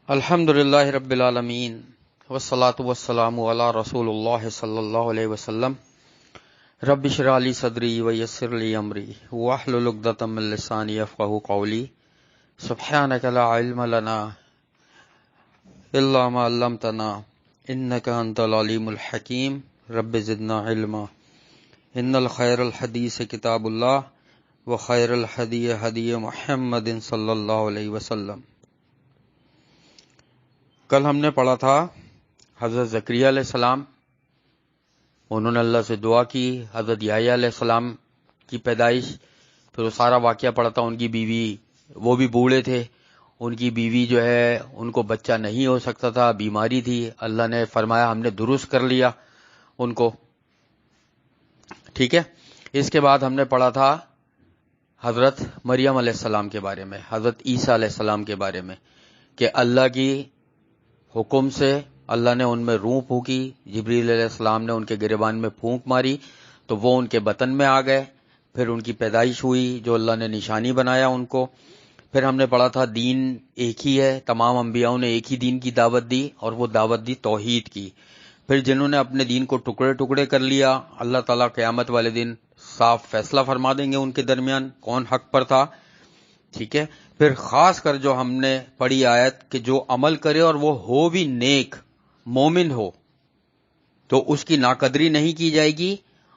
الحمدللہ رب العالمین والصلاة والسلام علی رسول اللہ صلی اللہ علیہ وسلم رب اشرح لی صدری ویسر لی امری واحلل عقدۃ من لسانی یفقہوا قولی سبحانک لا علم لنا الا ما علمتنا انک انت العلیم الحکیم رب زدنا علما ان الخیر الحدیث کتاب اللہ وخیر الہدی ہدی محمد صلی اللہ علیہ وسلم۔ کل ہم نے پڑھا تھا حضرت زکریا علیہ السلام، انہوں نے اللہ سے دعا کی، حضرت یحییٰ علیہ السلام کی پیدائش، پھر وہ سارا واقعہ پڑھا تھا۔ ان کی بیوی، وہ بھی بوڑھے تھے، ان کی بیوی جو ہے ان کو بچہ نہیں ہو سکتا تھا، بیماری تھی، اللہ نے فرمایا ہم نے درست کر لیا ان کو، ٹھیک ہے۔ اس کے بعد ہم نے پڑھا تھا حضرت مریم علیہ السلام کے بارے میں، حضرت عیسیٰ علیہ السلام کے بارے میں، کہ اللہ کی حکم سے اللہ نے ان میں روح پھونکی، جبریل علیہ السلام نے ان کے گریبان میں پھونک ماری تو وہ ان کے بطن میں آ گئے، پھر ان کی پیدائش ہوئی جو اللہ نے نشانی بنایا ان کو۔ پھر ہم نے پڑھا تھا دین ایک ہی ہے، تمام انبیاءوں نے ایک ہی دین کی دعوت دی اور وہ دعوت دی توحید کی۔ پھر جنہوں نے اپنے دین کو ٹکڑے ٹکڑے کر لیا، اللہ تعالیٰ قیامت والے دن صاف فیصلہ فرما دیں گے ان کے درمیان کون حق پر تھا، ٹھیک ہے۔ پھر خاص کر جو ہم نے پڑھی آیت کہ جو عمل کرے اور وہ ہو بھی نیک مومن ہو تو اس کی ناقدری نہیں کی جائے گی،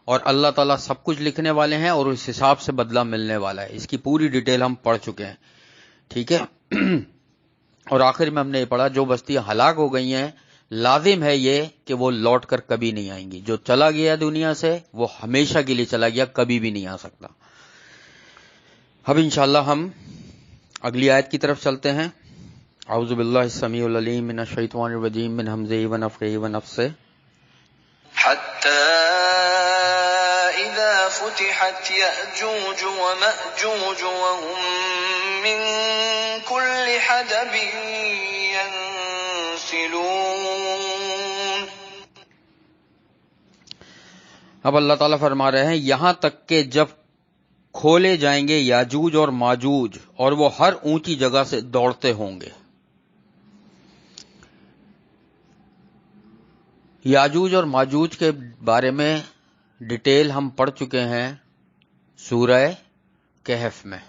اور اللہ تعالیٰ سب کچھ لکھنے والے ہیں اور اس حساب سے بدلہ ملنے والا ہے۔ اس کی پوری ڈیٹیل ہم پڑھ چکے ہیں، ٹھیک ہے۔ اور آخر میں ہم نے یہ پڑھا جو بستیاں ہلاک ہو گئی ہیں لازم ہے یہ کہ وہ لوٹ کر کبھی نہیں آئیں گی، جو چلا گیا دنیا سے وہ ہمیشہ کے لیے چلا گیا، کبھی بھی نہیں آ سکتا۔ اب انشاءاللہ ہم اگلی آیت کی طرف چلتے ہیں۔ اعوذ باللہ السمیع العلیم من الشیطان الرجیم من ہمزہ ونفخہ ونفثہ۔ حتى إذا فتحت يأجوج ومأجوج وهم من كل حدب ينسلون۔ اب اللہ تعالیٰ فرما رہے ہیں یہاں تک کہ جب کھولے جائیں گے یاجوج اور ماجوج اور وہ ہر اونچی جگہ سے دوڑتے ہوں گے۔ یاجوج اور ماجوج کے بارے میں ڈیٹیل ہم پڑھ چکے ہیں سورہ کہف میں،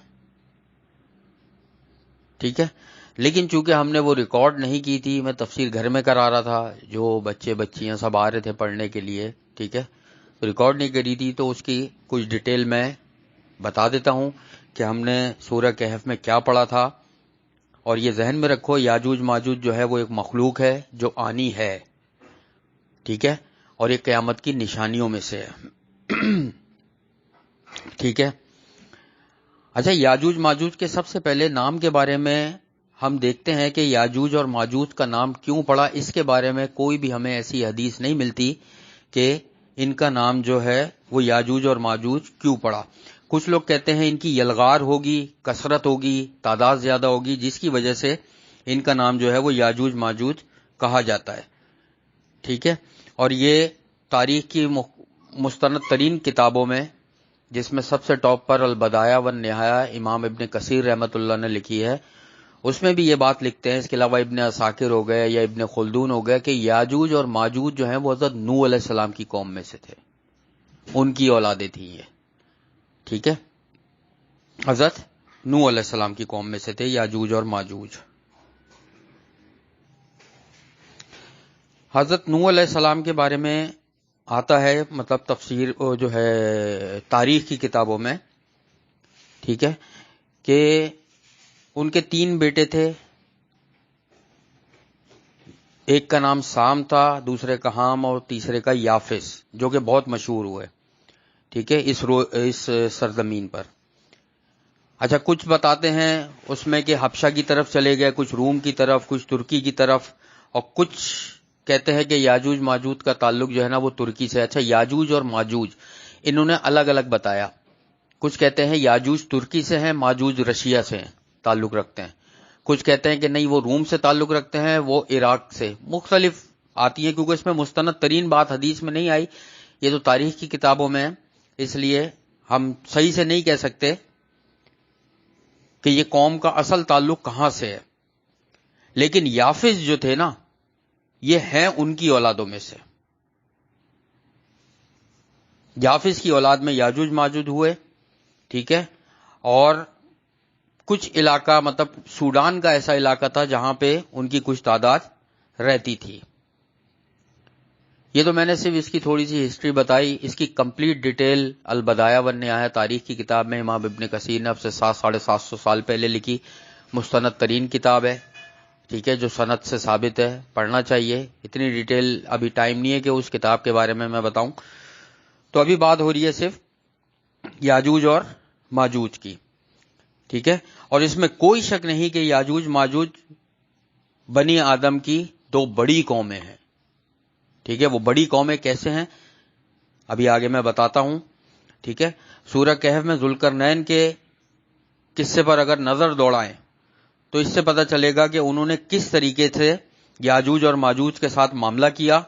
ٹھیک ہے۔ لیکن چونکہ ہم نے وہ ریکارڈ نہیں کی تھی، میں تفسیر گھر میں کرا رہا تھا، جو بچے بچیاں سب آ رہے تھے پڑھنے کے لیے، ٹھیک ہے، ریکارڈ نہیں کری تھی تو اس کی کچھ ڈیٹیل میں بتا دیتا ہوں کہ ہم نے سورہ کہف میں کیا پڑھا تھا۔ اور یہ ذہن میں رکھو یاجوج ماجوج جو ہے وہ ایک مخلوق ہے جو آنی ہے، ٹھیک ہے، اور یہ قیامت کی نشانیوں میں سے ہے، ٹھیک ہے۔ اچھا، یاجوج ماجوج کے سب سے پہلے نام کے بارے میں ہم دیکھتے ہیں کہ یاجوج اور ماجوج کا نام کیوں پڑا۔ اس کے بارے میں کوئی بھی ہمیں ایسی حدیث نہیں ملتی کہ ان کا نام جو ہے وہ یاجوج اور ماجوج کیوں پڑا۔ کچھ لوگ کہتے ہیں ان کی یلغار ہوگی، کثرت ہوگی، تعداد زیادہ ہوگی، جس کی وجہ سے ان کا نام جو ہے وہ یاجوج ماجوج کہا جاتا ہے، ٹھیک ہے۔ اور یہ تاریخ کی مستند ترین کتابوں میں، جس میں سب سے ٹاپ پر البدایہ والنہایہ امام ابن کثیر رحمۃ اللہ نے لکھی ہے، اس میں بھی یہ بات لکھتے ہیں۔ اس کے علاوہ ابن عساکر ہو گئے یا ابن خلدون ہو گئے کہ یاجوج اور ماجوج جو ہیں وہ حضرت نوح علیہ السلام کی قوم میں سے تھے، ان کی اولادیں تھیں یہ، ٹھیک ہے۔ حضرت نوح علیہ السلام کی قوم میں سے تھے یاجوج اور ماجوج۔ حضرت نوح علیہ السلام کے بارے میں آتا ہے، مطلب تفسیر جو ہے تاریخ کی کتابوں میں، ٹھیک ہے، کہ ان کے 3 بیٹے تھے، ایک کا نام سام تھا، دوسرے کا حام اور تیسرے کا یافس، جو کہ بہت مشہور ہوئے، ٹھیک ہے، اس سرزمین پر۔ اچھا، کچھ بتاتے ہیں اس میں کہ حبشہ کی طرف چلے گئے، کچھ روم کی طرف، کچھ ترکی کی طرف، اور کچھ کہتے ہیں کہ یاجوج ماجوج کا تعلق جو ہے نا وہ ترکی سے۔ اچھا، یاجوج اور ماجوج انہوں نے الگ الگ بتایا، کچھ کہتے ہیں یاجوج ترکی سے ہیں، ماجوج رشیا سے تعلق رکھتے ہیں، کچھ کہتے ہیں کہ نہیں وہ روم سے تعلق رکھتے ہیں، وہ عراق سے، مختلف آتی ہیں، کیونکہ اس میں مستند ترین بات حدیث میں نہیں آئی، یہ تو تاریخ کی کتابوں میں ہے، اس لیے ہم صحیح سے نہیں کہہ سکتے کہ یہ قوم کا اصل تعلق کہاں سے ہے۔ لیکن یافس جو تھے نا یہ ہیں ان کی اولادوں میں سے. یافس کی اولاد میں یاجوج ماجوج ہوئے, ٹھیک ہے, اور کچھ علاقہ مطلب سوڈان کا ایسا علاقہ تھا جہاں پہ ان کی کچھ تعداد رہتی تھی. یہ تو میں نے صرف اس کی تھوڑی سی ہسٹری بتائی. اس کی کمپلیٹ ڈیٹیل البدایہ والنہایہ تاریخ کی کتاب میں امام ابن کثیر نے اب سے 700-750 سال پہلے لکھی مستند ترین کتاب ہے, ٹھیک ہے, جو سند سے ثابت ہے, پڑھنا چاہیے. اتنی ڈیٹیل ابھی ٹائم نہیں ہے کہ اس کتاب کے بارے میں بتاؤں. تو ابھی بات ہو رہی ہے صرف یاجوج اور ماجوج کی, ٹھیک ہے, اور اس میں کوئی شک نہیں کہ یاجوج ماجوج بنی آدم کی دو بڑی قومیں ہیں, ٹھیک ہے. وہ بڑی قومیں کیسے ہیں ابھی آگے میں بتاتا ہوں, ٹھیک ہے. سورہ کہف میں ذوالقرنین کے قصے پر اگر نظر دوڑائیں تو اس سے پتہ چلے گا کہ انہوں نے کس طریقے سے یاجوج اور ماجوج کے ساتھ معاملہ کیا,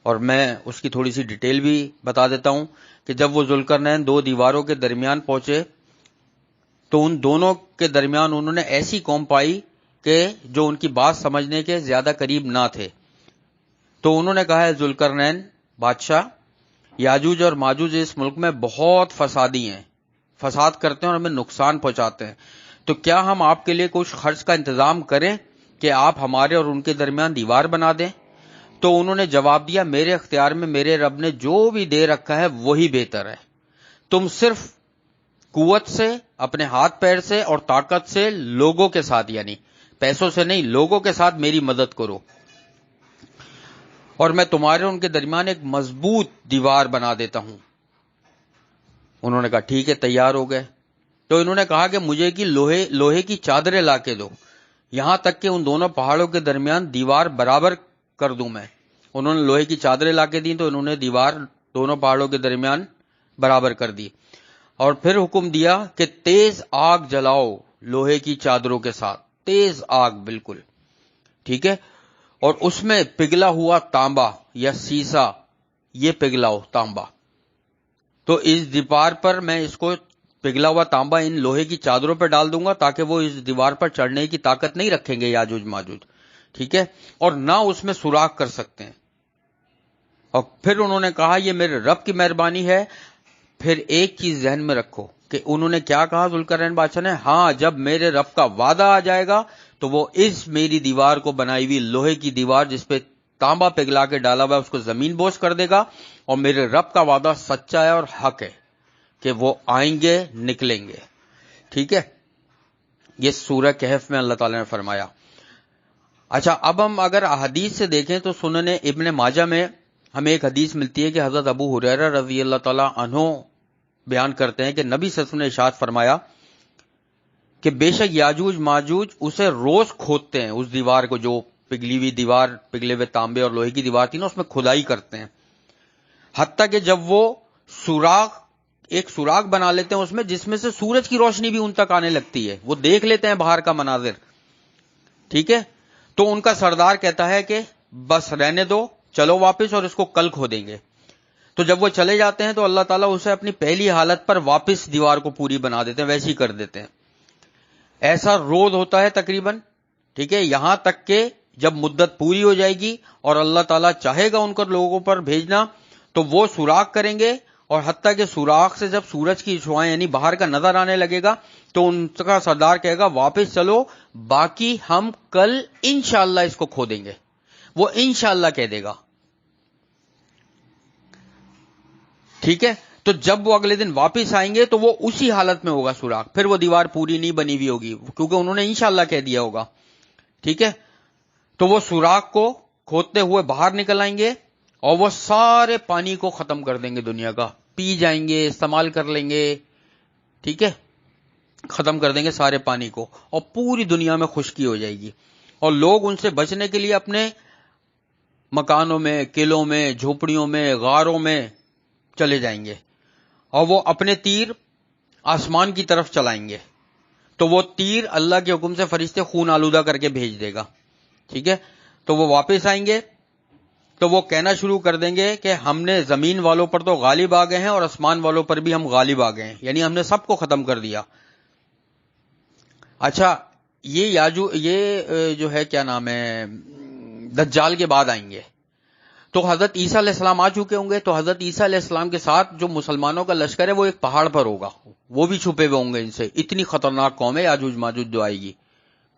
اور میں اس کی تھوڑی سی ڈیٹیل بھی بتا دیتا ہوں کہ جب وہ ذوالقرنین دو دیواروں کے درمیان پہنچے تو ان دونوں کے درمیان انہوں نے ایسی قوم پائی کہ جو ان کی بات سمجھنے کے زیادہ قریب نہ تھے. تو انہوں نے کہا ہے ذوالقرنین بادشاہ, یاجوج اور ماجوج اس ملک میں بہت فسادی ہیں, فساد کرتے ہیں اور ہمیں نقصان پہنچاتے ہیں, تو کیا ہم آپ کے لیے کچھ خرچ کا انتظام کریں کہ آپ ہمارے اور ان کے درمیان دیوار بنا دیں؟ تو انہوں نے جواب دیا, میرے اختیار میں میرے رب نے جو بھی دے رکھا ہے وہی بہتر ہے. تم صرف قوت سے, اپنے ہاتھ پیر سے اور طاقت سے لوگوں کے ساتھ, یعنی پیسوں سے نہیں, لوگوں کے ساتھ میری مدد کرو اور میں تمہارے ان کے درمیان ایک مضبوط دیوار بنا دیتا ہوں. انہوں نے کہا ٹھیک ہے, تیار ہو گئے. تو انہوں نے کہا کہ مجھے کی لوہے کی چادریں لا کے دو, یہاں تک کہ ان دونوں پہاڑوں کے درمیان دیوار برابر کر دوں میں. انہوں نے لوہے کی چادریں لا کے دیں تو انہوں نے دیوار دونوں پہاڑوں کے درمیان برابر کر دی, اور پھر حکم دیا کہ تیز آگ جلاؤ لوہے کی چادروں کے ساتھ, تیز آگ بالکل, ٹھیک ہے, اور اس میں پگھلا ہوا تانبا یا سیسا, یہ پگھلاؤ تانبا. تو اس دیوار پر میں اس کو پگھلا ہوا تانبا ان لوہے کی چادروں پر ڈال دوں گا تاکہ وہ اس دیوار پر چڑھنے کی طاقت نہیں رکھیں گے یاجوج ماجوج, ٹھیک ہے, اور نہ اس میں سوراخ کر سکتے ہیں. اور پھر انہوں نے کہا یہ میرے رب کی مہربانی ہے. پھر ایک چیز ذہن میں رکھو کہ انہوں نے کیا کہا ذوالقرنین بادشاہ نے, ہاں جب میرے رب کا وعدہ آ جائے گا تو وہ اس میری دیوار کو بنائی ہوئی لوہے کی دیوار جس پہ تانبا پگھلا کے ڈالا ہوا ہے اس کو زمین بوس کر دے گا, اور میرے رب کا وعدہ سچا ہے اور حق ہے کہ وہ آئیں گے, نکلیں گے, ٹھیک ہے. یہ سورہ کہف میں اللہ تعالیٰ نے فرمایا. اچھا, اب ہم اگر احادیث سے دیکھیں تو سنن ابن ماجہ میں ہمیں ایک حدیث ملتی ہے کہ حضرت ابو ہریرہ رضی اللہ تعالیٰ عنہ بیان کرتے ہیں کہ نبی صلی اللہ علیہ وسلم نے ارشاد فرمایا کہ بے شک یاجوج ماجوج اسے روز کھودتے ہیں, اس دیوار کو, جو پگھلی ہوئی دیوار, پگھلے ہوئے تانبے اور لوہے کی دیوار تھی نا, اس میں کھدائی کرتے ہیں, حتیٰ کہ جب وہ ایک سوراخ بنا لیتے ہیں اس میں جس میں سے سورج کی روشنی بھی ان تک آنے لگتی ہے, وہ دیکھ لیتے ہیں باہر کا مناظر, ٹھیک ہے. تو ان کا سردار کہتا ہے کہ بس رہنے دو, چلو واپس, اور اس کو کل کھودیں گے. تو جب وہ چلے جاتے ہیں تو اللہ تعالیٰ اسے اپنی پہلی حالت پر واپس دیوار کو پوری بنا دیتے ہیں, ویسی کر دیتے ہیں. ایسا روز ہوتا ہے تقریباً, ٹھیک ہے, یہاں تک کہ جب مدت پوری ہو جائے گی اور اللہ تعالیٰ چاہے گا ان کو لوگوں پر بھیجنا تو وہ سوراخ کریں گے, اور حتیٰ کہ سوراخ سے جب سورج کی شعاعیں یعنی باہر کا نظر آنے لگے گا تو ان کا سردار کہے گا واپس چلو, باقی ہم کل انشاءاللہ اس کو کھودیں گے. وہ انشاءاللہ کہہ دے گا, ٹھیک ہے. تو جب وہ اگلے دن واپس آئیں گے تو وہ اسی حالت میں ہوگا سوراخ, پھر وہ دیوار پوری نہیں بنی ہوئی ہوگی کیونکہ انہوں نے انشاءاللہ کہہ دیا ہوگا, ٹھیک ہے. تو وہ سوراخ کو کھودتے ہوئے باہر نکل آئیں گے اور وہ سارے پانی کو ختم کر دیں گے, دنیا کا پی جائیں گے, استعمال کر لیں گے, ٹھیک ہے, ختم کر دیں گے سارے پانی کو, اور پوری دنیا میں خشکی ہو جائے گی. اور لوگ ان سے بچنے کے لیے اپنے مکانوں میں, قلعوں میں, جھوپڑیوں میں, غاروں میں چلے جائیں گے, اور وہ اپنے تیر آسمان کی طرف چلائیں گے تو وہ تیر اللہ کے حکم سے فرشتے خون آلودہ کر کے بھیج دے گا, ٹھیک ہے. تو وہ واپس آئیں گے تو وہ کہنا شروع کر دیں گے کہ ہم نے زمین والوں پر تو غالب آ گئے ہیں اور آسمان والوں پر بھی ہم غالب آ گئے ہیں, یعنی ہم نے سب کو ختم کر دیا. اچھا, یہ جو ہے کیا نام ہے دجال کے بعد آئیں گے. تو حضرت عیسیٰ علیہ السلام آ چکے ہوں گے, تو حضرت عیسیٰ علیہ السلام کے ساتھ جو مسلمانوں کا لشکر ہے وہ ایک پہاڑ پر ہوگا, وہ بھی چھپے ہوئے ہوں گے ان سے. اتنی خطرناک قوم ہے یاجوج ماجوج جو آئے گی,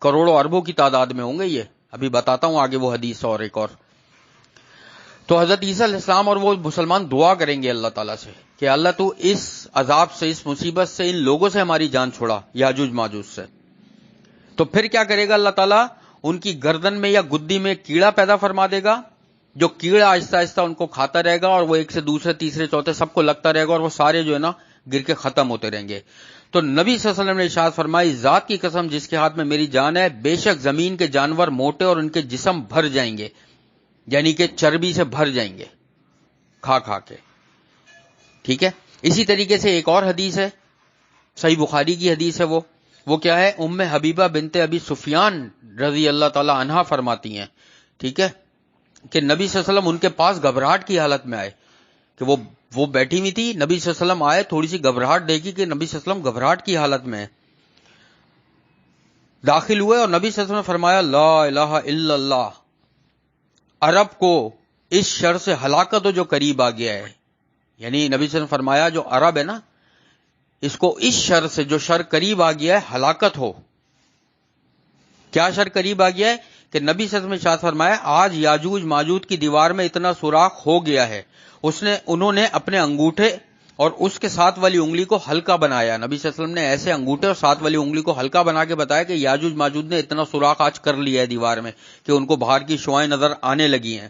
کروڑوں اربوں کی تعداد میں ہوں گے یہ. ابھی بتاتا ہوں آگے وہ حدیث اور ایک اور. تو حضرت عیسیٰ علیہ السلام اور وہ مسلمان دعا کریں گے اللہ تعالیٰ سے کہ اللہ تو اس عذاب سے, اس مصیبت سے, ان لوگوں سے ہماری جان چھوڑا, یاجوج ماجوج سے. تو پھر کیا کرے گا اللہ تعالیٰ, ان کی گردن میں یا گدی میں کیڑا پیدا فرما دے گا, جو کیڑا آہستہ آہستہ ان کو کھاتا رہے گا, اور وہ ایک سے دوسرے تیسرے چوتھے سب کو لگتا رہے گا, اور وہ سارے جو ہے نا گر کے ختم ہوتے رہیں گے. تو نبی صلی اللہ علیہ وسلم نے ارشاد فرمائی, ذات کی قسم جس کے ہاتھ میں میری جان ہے, بے شک زمین کے جانور موٹے اور ان کے جسم بھر جائیں گے, یعنی کہ چربی سے بھر جائیں گے کھا کھا کے. ٹھیک ہے. اسی طریقے سے ایک اور حدیث ہے, صحیح بخاری کی حدیث ہے, وہ کیا ہے, ام حبیبہ بنت ابی سفیان رضی اللہ تعالی عنہا فرماتی ہیں, ٹھیک ہے, کہ نبی صلی اللہ علیہ وسلم ان کے پاس گھبراہٹ کی حالت میں آئے, کہ وہ بیٹھی ہوئی تھی, نبی صلی اللہ علیہ وسلم آئے, تھوڑی سی گھبراہٹ دیکھی کہ نبی صلی اللہ علیہ وسلم گھبراہٹ کی حالت میں داخل ہوئے, اور نبی صلی اللہ علیہ وسلم نے فرمایا لا الہ الا اللہ, عرب کو اس شر سے ہلاکت ہو جو قریب آ گیا ہے. یعنی نبی صلی اللہ علیہ وسلم نے فرمایا جو عرب ہے نا, اس کو اس شر سے, جو شر قریب آ گیا ہے, ہلاکت ہو. کیا شر قریب آ گیا ہے, کہ نبی صلی اللہ علیہ وسلم نے ارشاد فرمایا آج یاجوج ماجوج کی دیوار میں اتنا سوراخ ہو گیا ہے, انہوں نے اپنے انگوٹھے اور اس کے ساتھ والی انگلی کو ہلکا بنایا. نبی صلی اللہ علیہ وسلم نے ایسے انگوٹھے اور ساتھ والی انگلی کو ہلکا بنا کے بتایا کہ یاجوج ماجوج نے اتنا سوراخ آج کر لیا ہے دیوار میں کہ ان کو باہر کی شعائیں نظر آنے لگی ہیں.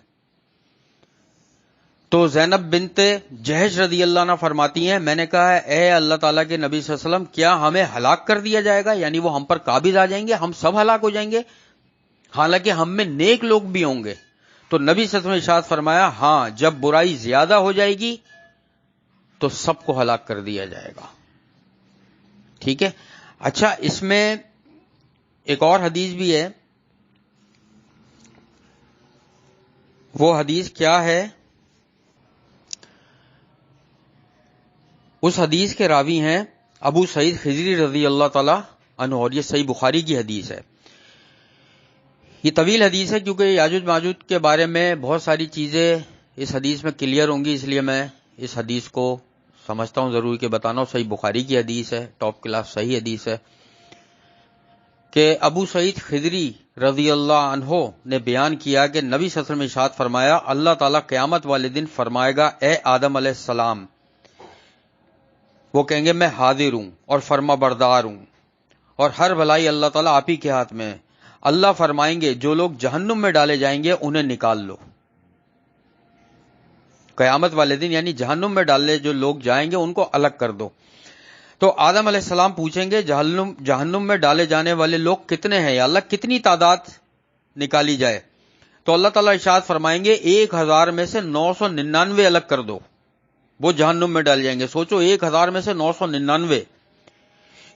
تو زینب بنت جہش رضی اللہ عنہ فرماتی ہیں, میں نے کہا اے اللہ تعالیٰ کے نبی صلی اللہ علیہ وسلم, کیا ہمیں ہلاک کر دیا جائے گا, یعنی وہ ہم پر قابض آ جائیں گے, ہم سب ہلاک ہو جائیں گے, حالانکہ ہم میں نیک لوگ بھی ہوں گے. تو نبی صلی اللہ علیہ وسلم نے ارشاد فرمایا ہاں, جب برائی زیادہ ہو جائے گی تو سب کو ہلاک کر دیا جائے گا. ٹھیک ہے. اچھا, اس میں ایک اور حدیث بھی ہے, وہ حدیث کیا ہے, اس حدیث کے راوی ہیں ابو سعید خضری رضی اللہ تعالی عنہ, اور یہ صحیح بخاری کی حدیث ہے. یہ طویل حدیث ہے کیونکہ یاجوج ماجوج کے بارے میں بہت ساری چیزیں اس حدیث میں کلیئر ہوں گی, اس لیے میں اس حدیث کو سمجھتا ہوں ضروری کہ بتانا. صحیح بخاری کی حدیث ہے, ٹاپ کلاس صحیح حدیث ہے, کہ ابو سعید خضری رضی اللہ عنہ نے بیان کیا کہ نبی صلی اللہ علیہ وسلم نے ارشاد فرمایا, اللہ تعالیٰ قیامت والے دن فرمائے گا اے آدم علیہ السلام, وہ کہیں گے میں حاضر ہوں اور فرما بردار ہوں, اور ہر بھلائی اللہ تعالیٰ آپ ہی کے ہاتھ میں ہے. اللہ فرمائیں گے جو لوگ جہنم میں ڈالے جائیں گے انہیں نکال لو. قیامت والے دن یعنی جہنم میں ڈالے جو لوگ جائیں گے ان کو الگ کر دو. تو آدم علیہ السلام پوچھیں گے جہنم میں ڈالے جانے والے لوگ کتنے ہیں یا اللہ, کتنی تعداد نکالی جائے. تو اللہ تعالیٰ ارشاد فرمائیں گے 1000 میں سے 999 الگ کر دو, وہ جہنم میں ڈال جائیں گے. سوچو 1000 میں سے 999.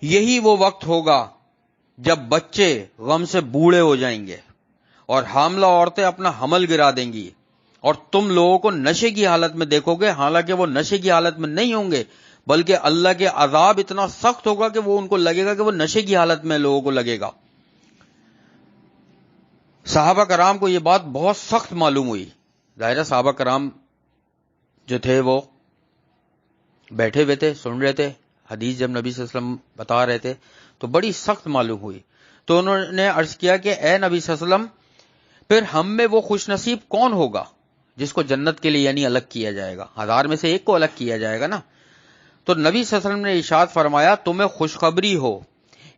یہی وہ وقت ہوگا جب بچے غم سے بوڑھے ہو جائیں گے اور حاملہ عورتیں اپنا حمل گرا دیں گی, اور تم لوگوں کو نشے کی حالت میں دیکھو گے, حالانکہ وہ نشے کی حالت میں نہیں ہوں گے, بلکہ اللہ کے عذاب اتنا سخت ہوگا کہ وہ ان کو لگے گا کہ وہ نشے کی حالت میں لوگوں کو لگے گا. صحابہ کرام کو یہ بات بہت سخت معلوم ہوئی. ظاہر صحابہ کرام جو تھے وہ بیٹھے ہوئے تھے, سن رہے تھے حدیث, جب نبی صلی اللہ علیہ وسلم بتا رہے تھے تو بڑی سخت معلوم ہوئی. تو انہوں نے عرض کیا کہ اے نبی صلی اللہ علیہ وسلم, پھر ہم میں وہ خوش نصیب کون ہوگا جس کو جنت کے لیے یعنی الگ کیا جائے گا, 1000 میں سے ایک کو الگ کیا جائے گا نا. تو نبی صلی اللہ علیہ وسلم نے ارشاد فرمایا تمہیں خوشخبری ہو,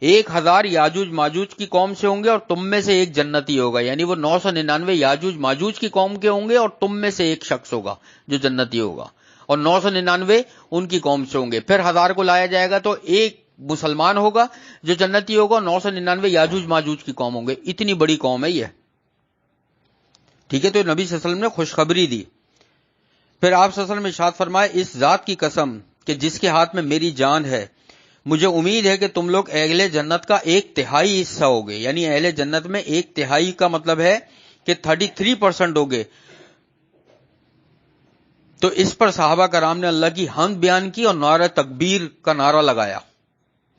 1000 یاجوج ماجوج کی قوم سے ہوں گے اور تم میں سے ایک جنتی ہوگا, یعنی وہ 999 یاجوج ماجوج کی قوم کے ہوں گے اور تم میں سے ایک شخص ہوگا جو جنتی ہوگا, اور 999 ان کی قوم سے ہوں گے. پھر 1000 کو لایا جائے گا تو ایک مسلمان ہوگا جو جنتی ہوگا, 999 یاجوج ماجوج کی قوم ہوں گے. اتنی بڑی قوم ہے یہ. ٹھیک ہے. تو نبی صلی اللہ علیہ وسلم نے خوشخبری دی. پھر آپ صلی اللہ علیہ وسلم نے ارشاد فرمایا اس ذات کی قسم کہ جس کے ہاتھ میں میری جان ہے, مجھے امید ہے کہ تم لوگ اہل جنت کا 1/3 حصہ ہوگے, یعنی اہل جنت میں 1/3 کا مطلب ہے کہ 33% ہوگے. تو اس پر صحابہ کرام نے اللہ کی حمد بیان کی اور نعرہ تکبیر کا نعرہ لگایا.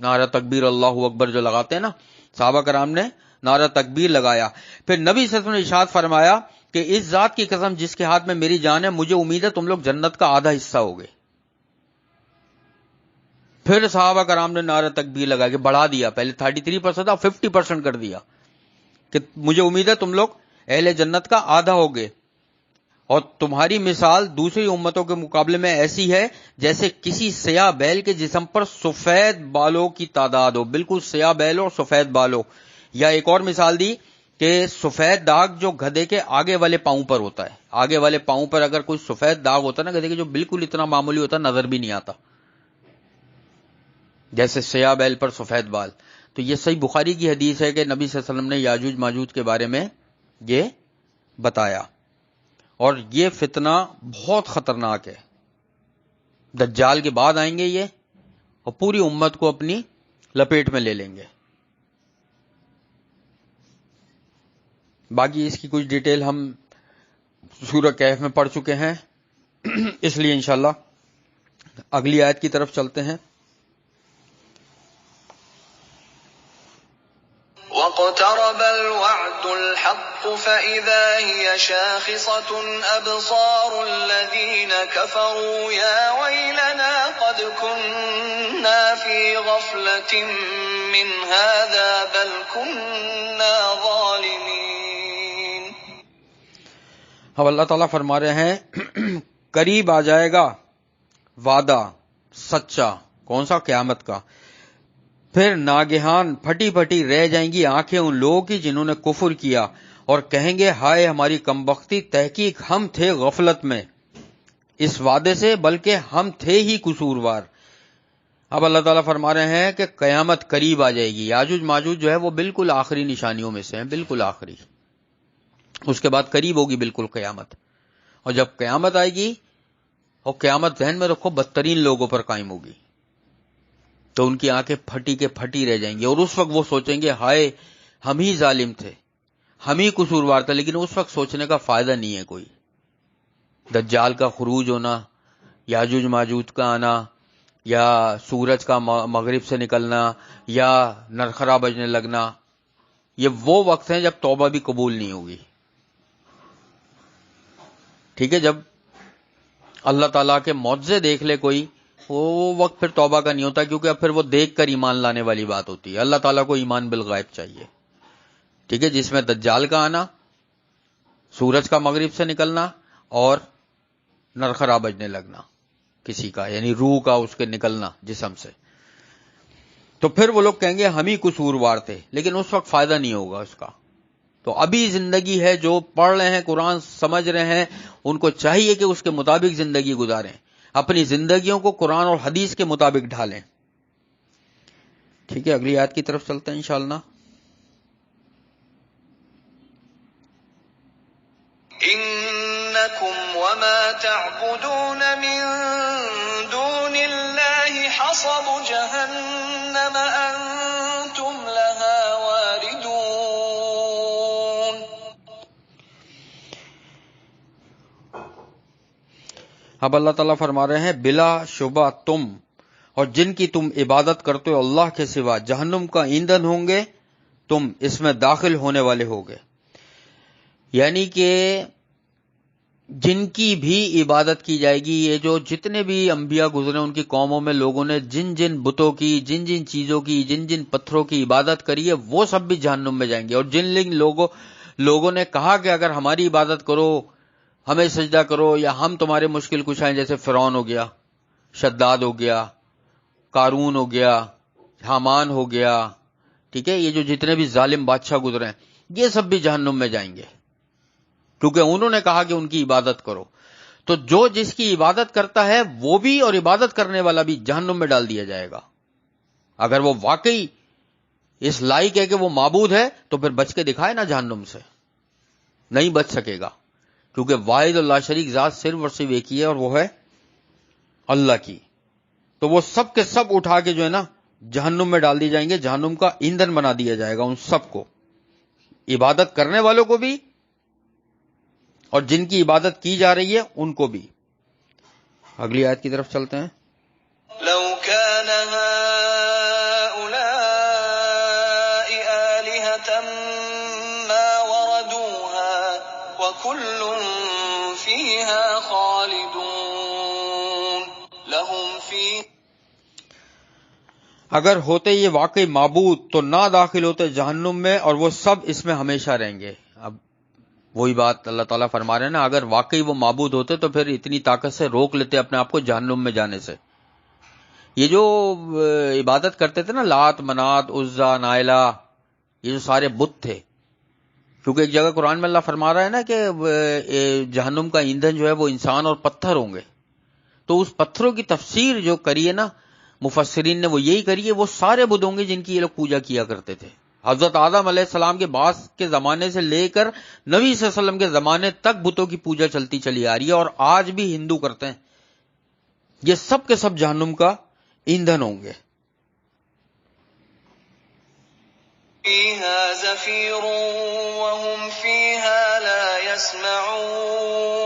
نعرہ تکبیر اللہ اکبر جو لگاتے ہیں نا, صحابہ کرام نے نعرہ تکبیر لگایا. پھر نبی صلی اللہ علیہ وسلم نے ارشاد فرمایا کہ اس ذات کی قسم جس کے ہاتھ میں میری جان ہے، مجھے امید ہے تم لوگ جنت کا آدھا حصہ ہوگے. پھر صحابہ کرام نے نعرہ تکبیر لگا کے بڑھا دیا، پہلے 33% تھا 50% کر دیا کہ مجھے امید ہے تم لوگ اہل جنت کا آدھا ہوگے. اور تمہاری مثال دوسری امتوں کے مقابلے میں ایسی ہے جیسے کسی سیاہ بیل کے جسم پر سفید بالوں کی تعداد ہو. بالکل سیاہ بیل اور سفید بالوں. یا ایک اور مثال دی کہ سفید داغ جو گدھے کے آگے والے پاؤں پر ہوتا ہے، آگے والے پاؤں پر اگر کوئی سفید داغ ہوتا ہے نا گدھے کے، جو بالکل اتنا معمولی ہوتا ہے نظر بھی نہیں آتا، جیسے سیاہ بیل پر سفید بال. تو یہ صحیح بخاری کی حدیث ہے کہ نبی صلی اللہ علیہ وسلم نے یاجوج ماجوج کے بارے میں یہ بتایا. اور یہ فتنہ بہت خطرناک ہے. دجال کے بعد آئیں گے یہ، اور پوری امت کو اپنی لپیٹ میں لے لیں گے. باقی اس کی کچھ ڈیٹیل ہم سورہ کہف میں پڑھ چکے ہیں، اس لیے انشاءاللہ اگلی آیت کی طرف چلتے ہیں. واقترب الوعد الحق فإذا هي شاخصة أبصار الذين كفروا يا ويلنا قد كنا في غفلة من هذا بل كنا ظالمين. اب اللہ تعالیٰ فرما رہے ہیں قریب آ جائے گا وعدہ سچا. کون سا؟ قیامت کا. پھر ناگہان پھٹی پھٹی رہ جائیں گی آنکھیں ان لوگوں کی جنہوں نے کفر کیا، اور کہیں گے ہائے ہماری کمبختی، تحقیق ہم تھے غفلت میں اس وعدے سے، بلکہ ہم تھے ہی قصوروار. اب اللہ تعالیٰ فرما رہے ہیں کہ قیامت قریب آ جائے گی. یاجوج ماجوج جو ہے وہ بالکل آخری نشانیوں میں سے ہیں، بالکل آخری. اس کے بعد قریب ہوگی بالکل قیامت. اور جب قیامت آئے گی، اور قیامت ذہن میں رکھو بدترین لوگوں پر قائم ہوگی، تو ان کی آنکھیں پھٹی کے پھٹی رہ جائیں گی. اور اس وقت وہ سوچیں گے ہائے ہم ہی ظالم تھے، ہم ہی قصوروار تھے. لیکن اس وقت سوچنے کا فائدہ نہیں ہے کوئی. دجال کا خروج ہونا، یاجوج ماجوج کا آنا، یا سورج کا مغرب سے نکلنا، یا نرخرا بجنے لگنا، یہ وہ وقت ہیں جب توبہ بھی قبول نہیں ہوگی. ٹھیک ہے، جب اللہ تعالیٰ کے معجزے دیکھ لے کوئی، وہ وقت پھر توبہ کا نہیں ہوتا، کیونکہ اب پھر وہ دیکھ کر ایمان لانے والی بات ہوتی ہے. اللہ تعالیٰ کو ایمان بالغیب چاہیے. ٹھیک ہے، جس میں دجال کا آنا، سورج کا مغرب سے نکلنا، اور نرخرا بجنے لگنا کسی کا، یعنی روح کا اس کے نکلنا جسم سے. تو پھر وہ لوگ کہیں گے ہم ہی قصوروار تھے، لیکن اس وقت فائدہ نہیں ہوگا اس کا. تو ابھی زندگی ہے، جو پڑھ رہے ہیں قرآن سمجھ رہے ہیں، ان کو چاہیے کہ اس کے مطابق زندگی گزاریں، اپنی زندگیوں کو قرآن اور حدیث کے مطابق ڈھالیں. ٹھیک ہے، اگلی آیت کی طرف چلتے ہیں انشاءاللہ. إنكم وما تعبدون من دون الله حصب جهنم أنتم لها واردون. اب اللہ تعالیٰ فرما رہے ہیں بلا شبہ تم اور جن کی تم عبادت کرتے ہو اللہ کے سوا جہنم کا ایندھن ہوں گے، تم اس میں داخل ہونے والے ہوگے. یعنی کہ جن کی بھی عبادت کی جائے گی، یہ جو جتنے بھی انبیاء گزرے ان کی قوموں میں لوگوں نے جن جن بتوں کی، جن جن چیزوں کی، جن جن پتھروں کی عبادت کری ہے، وہ سب بھی جہنم میں جائیں گے. اور جن لوگوں نے کہا کہ اگر ہماری عبادت کرو، ہمیں سجدہ کرو، یا ہم تمہارے مشکل کشائیں، جیسے فرعون ہو گیا، شداد ہو گیا، قارون ہو گیا، حامان ہو گیا، ٹھیک ہے، یہ جو جتنے بھی ظالم بادشاہ گزرے ہیں، یہ سب بھی جہنم میں جائیں گے، کیونکہ انہوں نے کہا کہ ان کی عبادت کرو. تو جو جس کی عبادت کرتا ہے وہ بھی، اور عبادت کرنے والا بھی جہنم میں ڈال دیا جائے گا. اگر وہ واقعی اس لائق ہے کہ وہ معبود ہے تو پھر بچ کے دکھائے نا جہنم سے. نہیں بچ سکے گا، کیونکہ واحد اللہ شریک ذات صرف اور صرف ایک ہی ہے، اور وہ ہے اللہ کی. تو وہ سب کے سب اٹھا کے جو ہے نا جہنم میں ڈال دی جائیں گے، جہنم کا ایندھن بنا دیا جائے گا ان سب کو، عبادت کرنے والوں کو بھی اور جن کی عبادت کی جا رہی ہے ان کو بھی. اگلی آیت کی طرف چلتے ہیں. لو كان هؤلاء وكل فيها خالدون لهم فيه. اگر ہوتے یہ واقعی معبود تو نہ داخل ہوتے جہنم میں اور وہ سب اس میں ہمیشہ رہیں گے. اب وہی بات اللہ تعالیٰ فرما رہے ہیں نا، اگر واقعی وہ معبود ہوتے تو پھر اتنی طاقت سے روک لیتے اپنے آپ کو جہنم میں جانے سے. یہ جو عبادت کرتے تھے نا، لات منات عزا نائلہ، یہ جو سارے بت تھے، کیونکہ ایک جگہ قرآن میں اللہ فرما رہا ہے نا کہ جہنم کا ایندھن جو ہے وہ انسان اور پتھر ہوں گے. تو اس پتھروں کی تفسیر جو کری ہے نا مفسرین نے، وہ یہی کری ہے، وہ سارے بت ہوں گے جن کی یہ لوگ پوجا کیا کرتے تھے. حضرت آدم علیہ السلام کے بعد کے زمانے سے لے کر نبی صلی اللہ علیہ وسلم کے زمانے تک بتوں کی پوجا چلتی چلی آ رہی ہے، اور آج بھی ہندو کرتے ہیں. یہ سب کے سب جہنم کا ایندھن ہوں گے. فيها زفير وهم فيها لا يسمعون.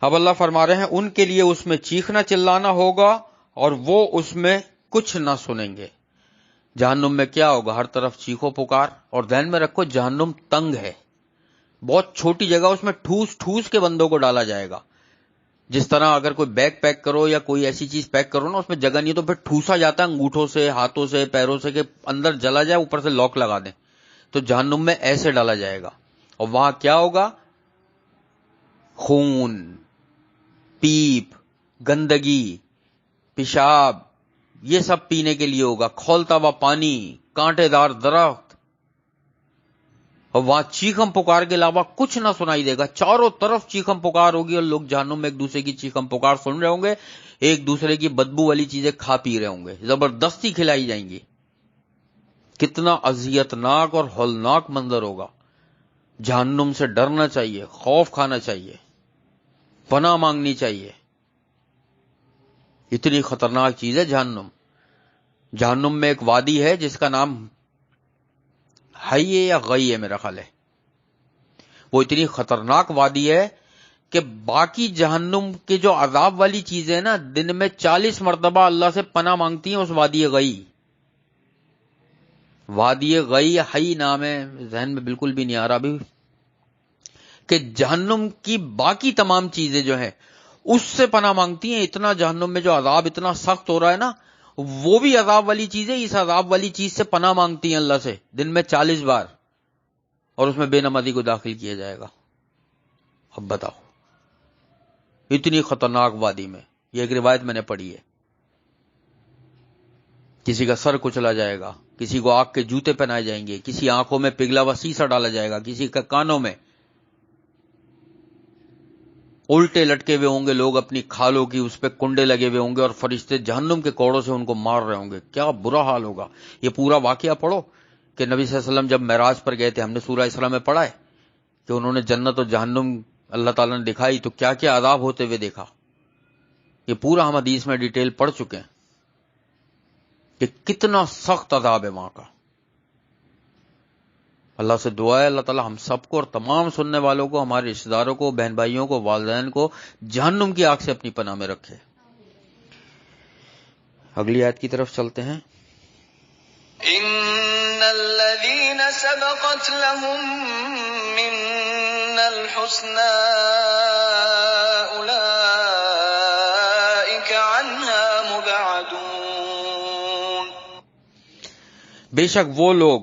اب اللہ فرما رہے ہیں ان کے لیے اس میں چیخنا چلانا ہوگا اور وہ اس میں کچھ نہ سنیں گے. جہنم میں کیا ہوگا؟ ہر طرف چیخو پکار. اور ذہن میں رکھو جہنم تنگ ہے، بہت چھوٹی جگہ، اس میں ٹھوس ٹھوس کے بندوں کو ڈالا جائے گا. جس طرح اگر کوئی بیگ پیک کرو یا کوئی ایسی چیز پیک کرو نا، اس میں جگہ نہیں تو پھر ٹھوسا جاتا ہے انگوٹھوں سے، ہاتھوں سے، پیروں سے، کہ اندر جلا جائے، اوپر سے لاک لگا دیں. تو جہنم میں ایسے ڈالا جائے گا. اور وہاں کیا ہوگا؟ خون، پیپ، گندگی، پیشاب، یہ سب پینے کے لیے ہوگا. کھولتا ہوا پانی، کانٹے دار درخت. اور وہاں چیخم پکار کے علاوہ کچھ نہ سنائی دے گا. چاروں طرف چیخم پکار ہوگی اور لوگ جہنم میں ایک دوسرے کی چیخم پکار سن رہے ہوں گے، ایک دوسرے کی بدبو والی چیزیں کھا پی رہے ہوں گے، زبردستی کھلائی جائیں گی. کتنا اذیت ناک اور ہولناک منظر ہوگا. جہنم سے ڈرنا چاہیے، خوف کھانا چاہیے، پناہ مانگنی چاہیے. اتنی خطرناک چیز ہے جہنم. جہنم میں ایک وادی ہے جس کا نام ہئی ہے یا غی ہے، میرا خیال ہے. وہ اتنی خطرناک وادی ہے کہ باقی جہنم کے جو عذاب والی چیزیں نا، دن میں 40 مرتبہ اللہ سے پناہ مانگتی ہیں اس وادی غی. وادی غی ہئی نام ہے، ذہن میں بالکل بھی نہیں آ رہا ابھی. کہ جہنم کی باقی تمام چیزیں جو ہیں اس سے پناہ مانگتی ہیں. اتنا جہنم میں جو عذاب اتنا سخت ہو رہا ہے نا، وہ بھی عذاب والی چیزیں اس عذاب والی چیز سے پناہ مانگتی ہیں اللہ سے دن میں 40 بار. اور اس میں بے نمازی کو داخل کیا جائے گا. اب بتاؤ، اتنی خطرناک وادی میں. یہ ایک روایت میں نے پڑھی ہے. کسی کا سر کچلا جائے گا، کسی کو آگ کے جوتے پہنائے جائیں گے، کسی آنکھوں میں پگھلا ہوا سیسا ڈالا جائے گا، کسی کے کانوں میں. الٹے لٹکے ہوئے ہوں گے لوگ، اپنی کھالوں کی اس پہ کنڈے لگے ہوئے ہوں گے، اور فرشتے جہنم کے کوڑوں سے ان کو مار رہے ہوں گے. کیا برا حال ہوگا. یہ پورا واقعہ پڑھو کہ نبی صلی اللہ علیہ وسلم جب معراج پر گئے تھے، ہم نے سورہ اسراء میں پڑھا ہے کہ انہوں نے جنت اور جہنم اللہ تعالیٰ نے دکھائی تو کیا کیا عذاب ہوتے ہوئے دیکھا. یہ پورا ہم حدیث میں ڈیٹیل پڑھ چکے ہیں کہ کتنا سخت عذاب ہے وہاں کا. اللہ سے دعا ہے اللہ تعالیٰ ہم سب کو اور تمام سننے والوں کو، ہمارے رشتہ داروں کو، بہن بھائیوں کو، والدین کو جہنم کی آگ سے اپنی پناہ میں رکھے. اگلی آیت کی طرف چلتے ہیں. ان الذين سبقت لهم منا الحسنى اولئك عنها مبعدون. بے شک وہ لوگ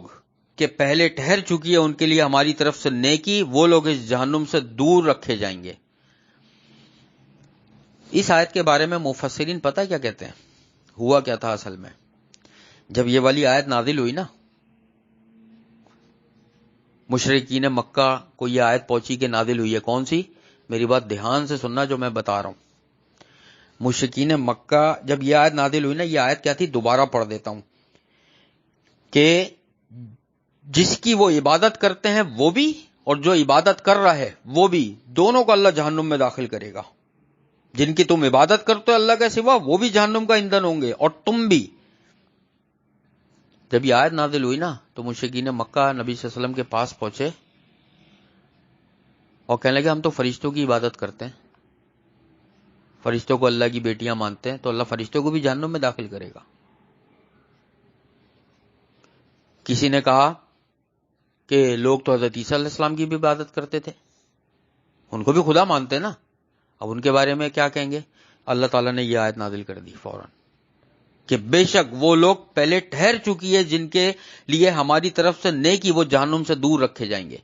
کہ پہلے ٹھہر چکی ہے ان کے لیے ہماری طرف سے نیکی، وہ لوگ اس جہنم سے دور رکھے جائیں گے. اس آیت کے بارے میں مفسرین پتہ کیا کہتے ہیں؟ ہوا کیا تھا اصل میں، جب یہ والی آیت نازل ہوئی نا، مشرکین مکہ کو یہ آیت پہنچی کہ نازل ہوئی ہے. کون سی؟ میری بات دھیان سے سننا جو میں بتا رہا ہوں. مشرکین مکہ جب یہ آیت نازل ہوئی نا، یہ آیت کیا تھی؟ دوبارہ پڑھ دیتا ہوں کہ جس کی وہ عبادت کرتے ہیں وہ بھی، اور جو عبادت کر رہا ہے وہ بھی، دونوں کو اللہ جہنم میں داخل کرے گا. جن کی تم عبادت کرتے ہو اللہ کے سوا، وہ بھی جہنم کا ایندھن ہوں گے، اور تم بھی. جب یہ آیت نازل ہوئی نا تو مشرکین مکہ نبی صلی اللہ علیہ وسلم کے پاس پہنچے اور کہنے لگے ہم تو فرشتوں کی عبادت کرتے ہیں، فرشتوں کو اللہ کی بیٹیاں مانتے ہیں، تو اللہ فرشتوں کو بھی جہنم میں داخل کرے گا. کسی نے کہا کہ لوگ تو حضرت عیسیٰ علیہ السلام کی بھی عبادت کرتے تھے، ان کو بھی خدا مانتے نا، اب ان کے بارے میں کیا کہیں گے؟ اللہ تعالیٰ نے یہ آیت نازل کر دی فوراً کہ بے شک وہ لوگ پہلے ٹھہر چکی ہے جن کے لیے ہماری طرف سے نیکی وہ جہنم سے دور رکھے جائیں گے۔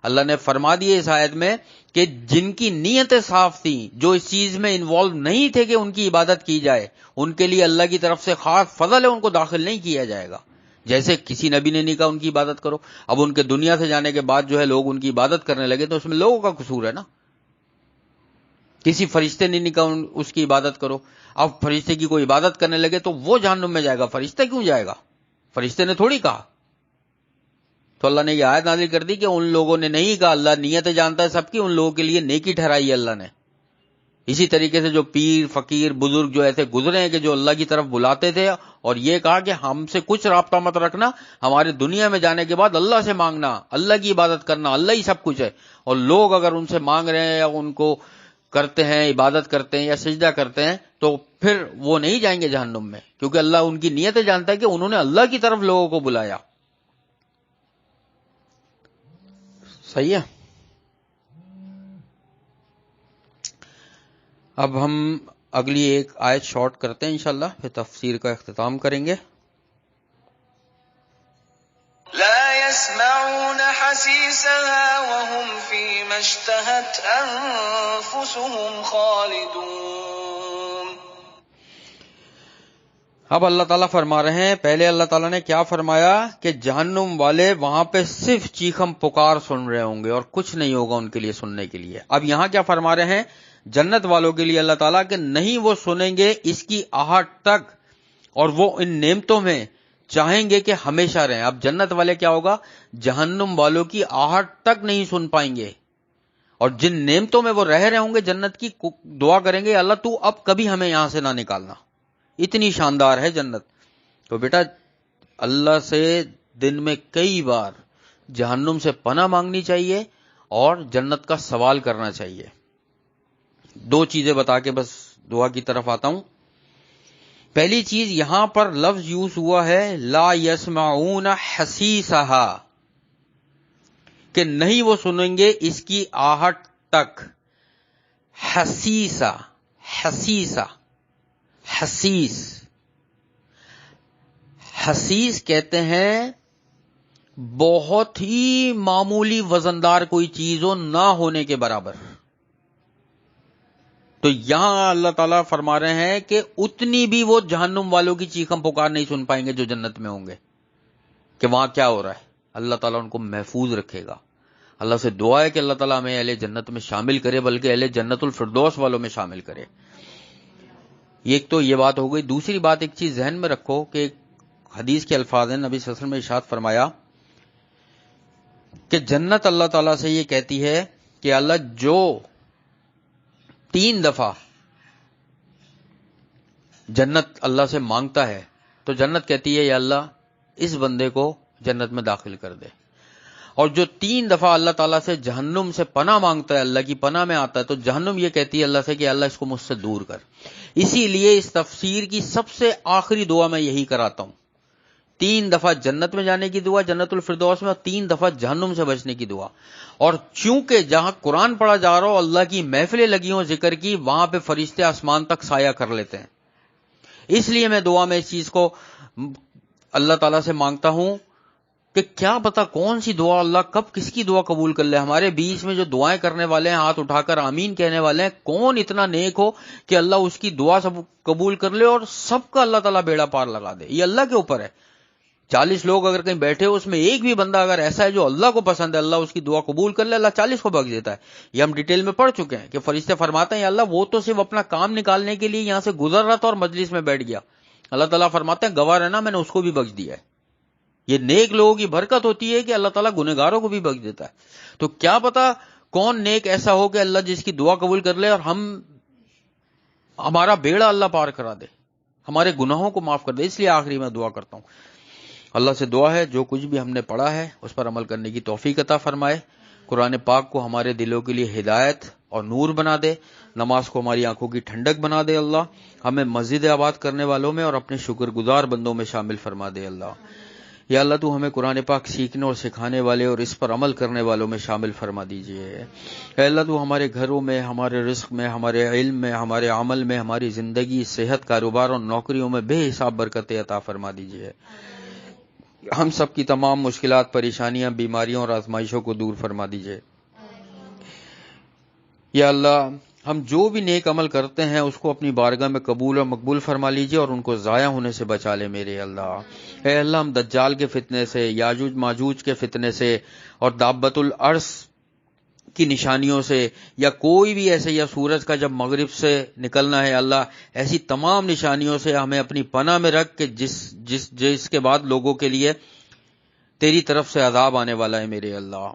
اللہ نے فرما دیے اس آیت میں کہ جن کی نیتیں صاف تھیں، جو اس چیز میں انوالو نہیں تھے کہ ان کی عبادت کی جائے، ان کے لیے اللہ کی طرف سے خاص فضل ہے، ان کو داخل نہیں کیا جائے گا۔ جیسے کسی نبی نے نہیں کہا ان کی عبادت کرو، اب ان کے دنیا سے جانے کے بعد جو ہے لوگ ان کی عبادت کرنے لگے تو اس میں لوگوں کا قصور ہے نا۔ کسی فرشتے نے نہیں کہا اس کی عبادت کرو، اب فرشتے کی کوئی عبادت کرنے لگے تو وہ جہنم میں جائے گا، فرشتہ کیوں جائے گا؟ فرشتے نے تھوڑی کہا۔ تو اللہ نے یہ آیت نازل کر دی کہ ان لوگوں نے نہیں کہا، اللہ نیت جانتا ہے سب کی، ان لوگوں کے لیے نیکی ٹھہرائی ہے اللہ نے۔ اسی طریقے سے جو پیر فقیر بزرگ جو ایسے گزرے ہیں کہ جو اللہ کی طرف بلاتے تھے اور یہ کہا کہ ہم سے کچھ رابطہ مت رکھنا، ہمارے دنیا میں جانے کے بعد اللہ سے مانگنا، اللہ کی عبادت کرنا، اللہ ہی سب کچھ ہے، اور لوگ اگر ان سے مانگ رہے ہیں یا ان کو کرتے ہیں، عبادت کرتے ہیں یا سجدہ کرتے ہیں تو پھر وہ نہیں جائیں گے جہنم میں، کیونکہ اللہ ان کی نیت جانتا ہے کہ انہوں نے اللہ کی طرف لوگوں کو بلایا۔ صحیح ہے۔ اب ہم اگلی ایک آیت شارٹ کرتے ہیں انشاءاللہ، پھر تفسیر کا اختتام کریں گے۔ لا يسمعون حسيسها وهم فيما اشتهت أنفسهم خالدون۔ اب اللہ تعالیٰ فرما رہے ہیں، پہلے اللہ تعالیٰ نے کیا فرمایا کہ جہنم والے وہاں پہ صرف چیخم پکار سن رہے ہوں گے اور کچھ نہیں ہوگا ان کے لیے سننے کے لیے۔ اب یہاں کیا فرما رہے ہیں جنت والوں کے لیے اللہ تعالیٰ کہ نہیں وہ سنیں گے اس کی آہٹ تک، اور وہ ان نعمتوں میں چاہیں گے کہ ہمیشہ رہیں۔ اب جنت والے کیا ہوگا؟ جہنم والوں کی آہٹ تک نہیں سن پائیں گے، اور جن نعمتوں میں وہ رہ رہے ہوں گے جنت کی، دعا کریں گے اللہ تو اب کبھی ہمیں یہاں سے نہ نکالنا، اتنی شاندار ہے جنت۔ تو بیٹا اللہ سے دن میں کئی بار جہنم سے پناہ مانگنی چاہیے اور جنت کا سوال کرنا چاہیے۔ دو چیزیں بتا کے بس دعا کی طرف آتا ہوں۔ پہلی چیز، یہاں پر لفظ یوز ہوا ہے لا یسمعون حسیسہا، کہ نہیں وہ سنیں گے اس کی آہٹ تک۔ حسیسہ، حسیسہ، حسیس، حسیس کہتے ہیں بہت ہی معمولی وزندار کوئی چیز ہو نہ ہونے کے برابر۔ تو یہاں اللہ تعالیٰ فرما رہے ہیں کہ اتنی بھی وہ جہنم والوں کی چیخم پکار نہیں سن پائیں گے جو جنت میں ہوں گے، کہ وہاں کیا ہو رہا ہے۔ اللہ تعالیٰ ان کو محفوظ رکھے گا۔ اللہ سے دعا ہے کہ اللہ تعالیٰ ہمیں اہل جنت میں شامل کرے، بلکہ اہل جنت الفردوس والوں میں شامل کرے۔ ایک تو یہ بات ہو گئی۔ دوسری بات، ایک چیز ذہن میں رکھو کہ حدیث کے الفاظ ہیں، نبی صلی اللہ علیہ وسلم نے ارشاد فرمایا کہ جنت اللہ تعالیٰ سے یہ کہتی ہے کہ اللہ جو 3 دفعہ جنت اللہ سے مانگتا ہے تو جنت کہتی ہے یا اللہ اس بندے کو جنت میں داخل کر دے، اور جو 3 دفعہ اللہ تعالیٰ سے جہنم سے پناہ مانگتا ہے، اللہ کی پناہ میں آتا ہے، تو جہنم یہ کہتی ہے اللہ سے کہ اللہ اس کو مجھ سے دور کر۔ اسی لیے اس تفسیر کی سب سے آخری دعا میں یہی کراتا ہوں، 3 دفعہ جنت میں جانے کی دعا جنت الفردوس میں، اور 3 دفعہ جہنم سے بچنے کی دعا۔ اور چونکہ جہاں قرآن پڑھا جا رہا ہو، اللہ کی محفلیں لگی ہوں ذکر کی، وہاں پہ فرشتے آسمان تک سایہ کر لیتے ہیں۔ اس لیے میں دعا میں اس چیز کو اللہ تعالیٰ سے مانگتا ہوں کہ کیا پتا کون سی دعا اللہ کب کس کی دعا قبول کر لے۔ ہمارے بیچ میں جو دعائیں کرنے والے ہیں، ہاتھ اٹھا کر آمین کہنے والے ہیں، کون اتنا نیک ہو کہ اللہ اس کی دعا سب قبول کر لے اور سب کا اللہ تعالیٰ بیڑا پار لگا دے۔ یہ اللہ کے اوپر ہے۔ 40 لوگ اگر کہیں بیٹھے ہو، اس میں ایک بھی بندہ اگر ایسا ہے جو اللہ کو پسند ہے، اللہ اس کی دعا قبول کر لے، اللہ 40 کو بخش دیتا ہے۔ یہ ہم ڈیٹیل میں پڑھ چکے ہیں کہ فرشتے فرماتے ہیں یا اللہ وہ تو صرف اپنا کام نکالنے کے لیے یہاں سے گزر رہا تھا اور مجلس میں بیٹھ گیا، اللہ تعالیٰ فرماتے ہیں گواہ رہنا میں نے اس کو بھی بخش دیا ہے۔ یہ نیک لوگوں کی برکت ہوتی ہے کہ اللہ تعالیٰ گنہگاروں کو بھی بخش دیتا ہے۔ تو کیا پتا کون نیک ایسا ہو کہ اللہ جس کی دعا قبول کر لے اور ہمارا بیڑا اللہ پار کرا دے، ہمارے گناہوں کو معاف کر دے۔ اس لیے آخری میں دعا کرتا ہوں، اللہ سے دعا ہے جو کچھ بھی ہم نے پڑھا ہے اس پر عمل کرنے کی توفیق عطا فرمائے، قرآن پاک کو ہمارے دلوں کے لیے ہدایت اور نور بنا دے، نماز کو ہماری آنکھوں کی ٹھنڈک بنا دے، اللہ ہمیں مسجد آباد کرنے والوں میں اور اپنے شکر گزار بندوں میں شامل فرما دے۔ اللہ یا اللہ تو ہمیں قرآن پاک سیکھنے اور سکھانے والے اور اس پر عمل کرنے والوں میں شامل فرما دیجئے۔ اے اللہ تو ہمارے گھروں میں، ہمارے رزق میں، ہمارے علم میں، ہمارے عمل میں، ہماری زندگی، صحت، کاروبار اور نوکریوں میں بے حساب برکتیں عطا فرما دیجئے۔ ہم سب کی تمام مشکلات، پریشانیاں، بیماریوں اور آزمائشوں کو دور فرما دیجئے۔ یا اللہ ہم جو بھی نیک عمل کرتے ہیں اس کو اپنی بارگاہ میں قبول اور مقبول فرما لیجئے اور ان کو ضائع ہونے سے بچا لے میرے اللہ۔ اے اللہ ہم دجال کے فتنے سے، یاجوج ماجوج کے فتنے سے اور دابت الارض کی نشانیوں سے، یا کوئی بھی ایسے، یا سورج کا جب مغرب سے نکلنا ہے اللہ، ایسی تمام نشانیوں سے ہمیں اپنی پناہ میں رکھ کے جس کے بعد لوگوں کے لیے تیری طرف سے عذاب آنے والا ہے میرے اللہ۔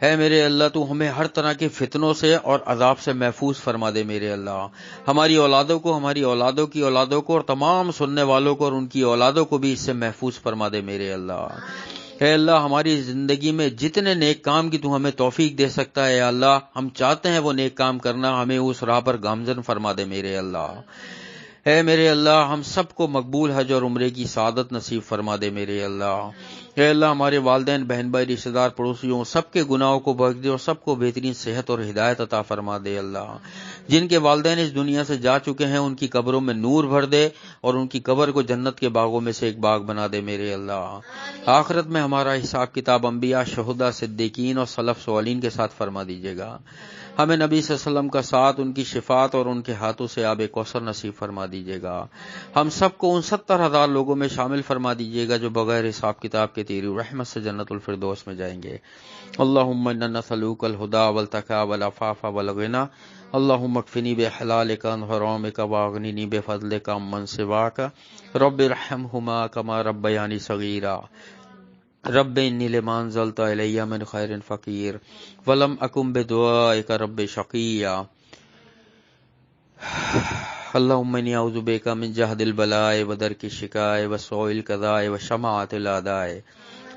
اے میرے اللہ تو ہمیں ہر طرح کے فتنوں سے اور عذاب سے محفوظ فرما دے میرے اللہ۔ ہماری اولادوں کو، ہماری اولادوں کی اولادوں کو اور تمام سننے والوں کو اور ان کی اولادوں کو بھی اس سے محفوظ فرما دے میرے اللہ۔ اے اللہ ہماری زندگی میں جتنے نیک کام کی تو ہمیں توفیق دے سکتا ہے، اے اللہ ہم چاہتے ہیں وہ نیک کام کرنا، ہمیں اس راہ پر گامزن فرما دے میرے اللہ۔ اے میرے اللہ ہم سب کو مقبول حج اور عمرے کی سعادت نصیب فرما دے میرے اللہ۔ اے اللہ ہمارے والدین، بہن بھائی، رشتہ دار، پڑوسیوں سب کے گناہوں کو بخش دے اور سب کو بہترین صحت اور ہدایت عطا فرما دے اللہ۔ جن کے والدین اس دنیا سے جا چکے ہیں ان کی قبروں میں نور بھر دے اور ان کی قبر کو جنت کے باغوں میں سے ایک باغ بنا دے میرے اللہ۔ آخرت میں ہمارا حساب کتاب انبیاء، شہداء، صدیقین اور سلف صالحین کے ساتھ فرما دیجیے گا۔ ہمیں نبی صلی اللہ علیہ وسلم کا ساتھ، ان کی شفاعت اور ان کے ہاتھوں سے آب کوثر نصیب فرما دیجیے گا۔ ہم سب کو ان 70,000 لوگوں میں شامل فرما دیجیے گا جو بغیر حساب کتاب کے تیری رحمت سے جنت الفردوس میں جائیں گے۔ اللہم انا نسألوک الہدی والتقی والعفاف والغنی، اللہم اکفنی بحلالک عن حرامک واغننی بفضلک عمن سواک، رب ارحمہما کما ربیانی صغیرا، رب انی لما انزلت الی من خیر فقیر ولم اکن بدعائک رب شقیا۔ اللہم انی اعوذ بک من جہد البلاء ودرک الشقاء وسوء القضاء وشماتۃ الاعداء۔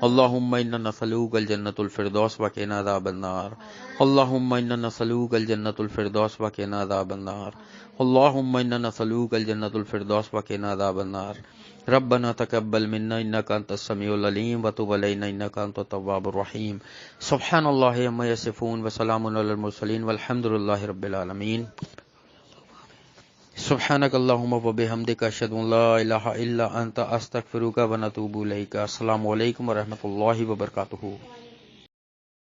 اللہم انا نسألوک الجنۃ الفردوس وقنا عذاب النار۔ اللہم انا نسألوک الجنۃ الفردوس وقنا عذاب النار۔ اللہم انا نسألوک الجنۃ الفردوس وقنا عذاب النار۔ ربنا تقبل منا انک انت السمیع العلیم وتب علینا انک انت التواب الرحیم۔ سبحان اللہ عما یصفون وسلام علی المرسلین والحمد للہ رب العالمین۔ سبحانک اللہم وبحمدک اشہد ان لا الہ الا انت استغفرک ونتوب الیک۔ السلام علیکم ورحمۃ اللہ وبرکاتہ۔